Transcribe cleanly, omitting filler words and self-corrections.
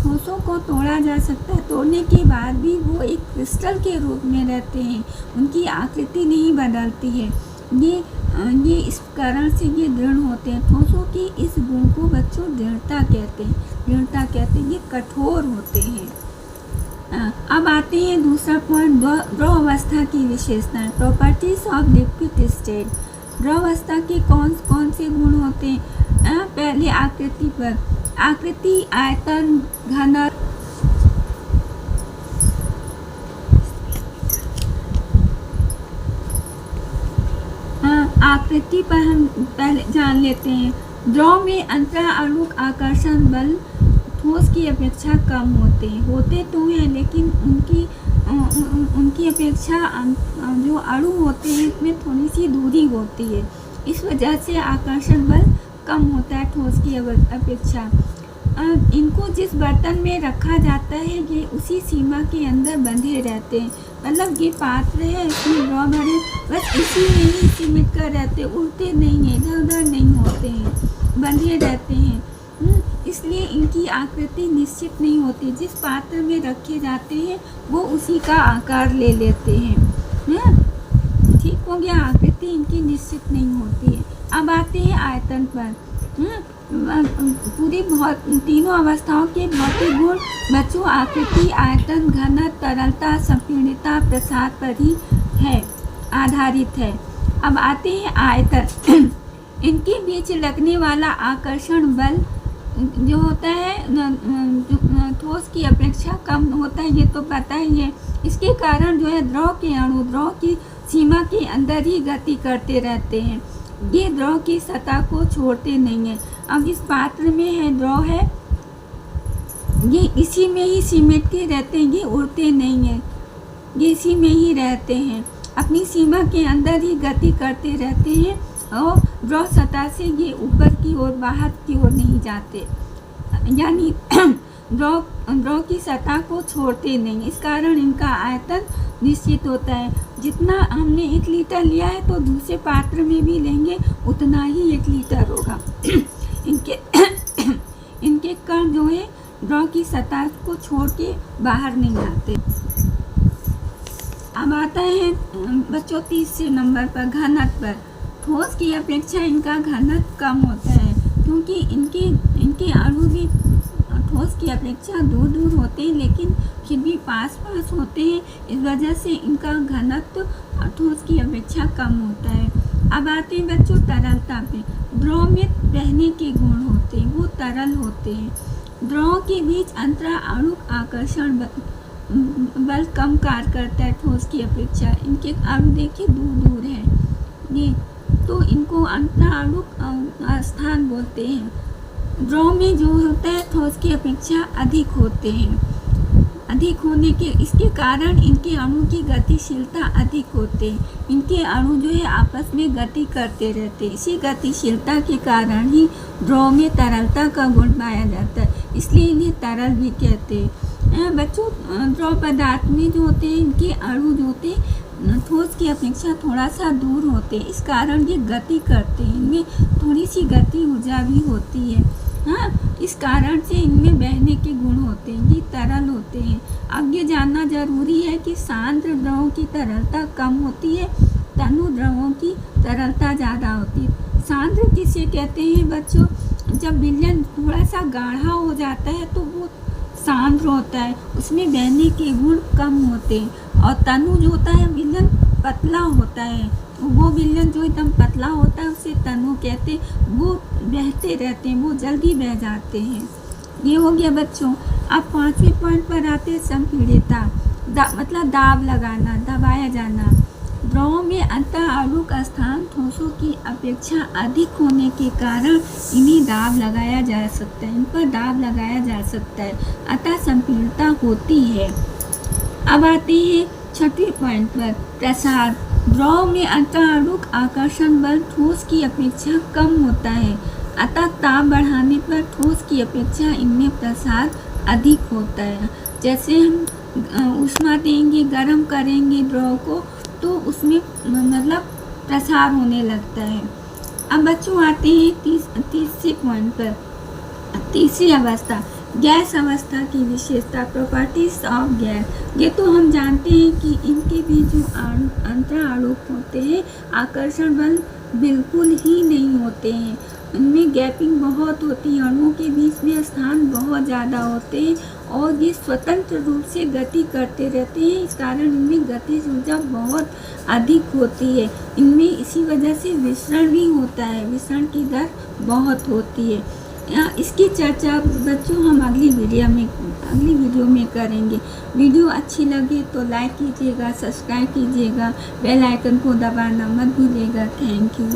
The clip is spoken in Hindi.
ठोसों को तोड़ा जा सकता है, तोड़ने के बाद भी वो एक क्रिस्टल के रूप में रहते हैं, उनकी आकृति नहीं बदलती है। ये इस कारण से ये दृढ़ होते हैं। ठोसों की इस गुण को बच्चों दृढ़ता कहते हैं। ये कठोर होते हैं। अब आते हैं दूसरा पॉइंट, द्रव अवस्था की विशेषताएं, प्रॉपर्टीज ऑफ लिक्विड स्टेट। द्रव अवस्था के कौन से गुण होते हैं? पहले आकृति पर, आकृति, आयतन, घनत्व। आकृति पर हम पहले जान लेते हैं। द्रव में अंतराणुक आकर्षण बल ठोस की अपेक्षा कम होते तो हैं, लेकिन उनकी अपेक्षा जो अणु होते हैं उसमें थोड़ी सी दूरी होती है। इस वजह से आकर्षण बल कम होता है ठोस की अपेक्षा। इनको जिस बर्तन में रखा जाता है ये उसी सीमा के अंदर बंधे रहते हैं। मतलब ये पात्र है, इसमें द्रव भरे, बस इसी में ही सीमित कर रहते, उड़ते नहीं हैं, इधर उधर नहीं होते हैं, बंधे रहते हैं। इसलिए इनकी आकृति निश्चित नहीं होती। जिस पात्र में रखे जाते हैं वो उसी का आकार ले लेते हैं। ठीक हो गया, आकृति इनकी निश्चित नहीं होती है। अब आते हैं आयतन पर। पूरी तीनों अवस्थाओं के भौतिक गुण बच्चों आकृति, आयतन, घनत्व, तरलता, संपीड़ितता, प्रसार पर ही है, आधारित है। अब आते हैं आयतन। इनके बीच लगने वाला आकर्षण बल जो होता है ठोस की अपेक्षा कम होता है, ये तो पता ही है। इसके कारण जो है द्रव के अणु द्रव की सीमा के अंदर ही गति करते रहते हैं। ये द्रव की सतह को छोड़ते नहीं है। अब इस पात्र में है द्रव है, ये इसी में ही सिमट के रहते हैं, ये उड़ते नहीं है, ये इसी में ही रहते हैं, अपनी सीमा के अंदर ही गति करते रहते हैं और द्रव सतह से ये ऊपर की ओर बाहर की ओर नहीं जाते, यानी द्रव की सतह को छोड़ते नहीं। इस कारण इनका आयतन निश्चित होता है। जितना हमने 1 लीटर लिया है तो दूसरे पात्र में भी लेंगे उतना ही 1 लीटर होगा। इनके कण जो है द्रव की सतह को छोड़ के बाहर नहीं आते। अब आता है बच्चों तीसरे नंबर पर, घनत्व पर। ठोस की अपेक्षा इनका घनत्व कम होता है, क्योंकि इनके अणु भी ठोस की अपेक्षा दूर दूर होते हैं, लेकिन फिर भी पास पास होते हैं। इस वजह से इनका घनत्व ठोस की अपेक्षा कम होता है। अब आते हैं बच्चों तरलता पे। द्रव में बहने के गुण होते हैं, वो तरल होते हैं। द्रव के बीच अंतराणुक आकर्षण बल कम कार्य करता है ठोस की अपेक्षा। इनके अणु देखिए दूर दूर है, ये तो इनको अंतराणुक स्थान बोलते हैं। द्रव में जो होता है ठोस की अपेक्षा अधिक होते हैं। अधिक होने के इसके कारण इनके अणु की गतिशीलता अधिक होते हैं। इनके अणु जो है आपस में गति करते रहते हैं। इसी गतिशीलता के कारण ही द्रव में तरलता का गुण पाया जाता है, इसलिए इन्हें तरल भी कहते हैं। बच्चों द्रव पदार्थ में जो होते हैं इनके अणु जो होते हैं ठोस की अपेक्षा थोड़ा सा दूर होते हैं, इस कारण ये गति करते हैं। इनमें थोड़ी सी गति ऊर्जा भी होती है। इस कारण से इनमें बहने के गुण होते हैं, ये तरल होते हैं। अब ये जानना जरूरी है कि सांद्र द्रवों की तरलता कम होती है, तनु द्रवों की तरलता ज़्यादा होती है। सांद्र किसे कहते हैं बच्चों? जब विलयन थोड़ा सा गाढ़ा हो जाता है तो वो सांद्र होता है, उसमें बहने के गुण कम होते हैं। और तनु जो होता है विलयन पतला होता है, वो विलयन जो एकदम पतला होता है उसे तनु कहते हैं। वो बहते रहते हैं, वो जल्दी बह जाते हैं। ये हो गया बच्चों। अब 5वें पॉइंट पर आते हैं संपीड़ितता, मतलब दाब लगाना, दबाया जाना। द्रवों में अंतराणुक स्थान ठोसों की अपेक्षा अधिक होने के कारण इन्हें दाब लगाया जा सकता है, इन पर दाब लगाया जा सकता है, अतः संपीड़ितता होती है। अब आते हैं 6वें पॉइंट पर, प्रसार। द्रव में अंतराणुक आकर्षण बल ठोस की अपेक्षा कम होता है, अतः ताप बढ़ाने पर ठोस की अपेक्षा इनमें प्रसार अधिक होता है। जैसे हम ऊष्मा देंगे, गर्म करेंगे द्रव को, तो उसमें मतलब प्रसार होने लगता है। अब बच्चों आते हैं तीसरे पॉइंट पर, तीसरी अवस्था, गैस अवस्था की विशेषता, प्रॉपर्टीज ऑफ गैस। ये तो हम जानते हैं कि इनके भी जो अंतरारोप होते हैं, आकर्षण बल बिल्कुल ही नहीं होते हैं, इनमें गैपिंग बहुत होती है, अणुओं के बीच में स्थान बहुत ज़्यादा होते हैं और ये स्वतंत्र रूप से गति करते रहते हैं। इस कारण इनमें गतिज ऊर्जा बहुत अधिक होती है। इनमें इसी वजह से विसरण भी होता है, विसरण की दर बहुत होती है। इसकी चर्चा बच्चों हम अगली वीडियो में करेंगे। वीडियो अच्छी लगे तो लाइक कीजिएगा, सब्सक्राइब कीजिएगा, बेल आइकन को दबाना मत भूलिएगा। Thank you.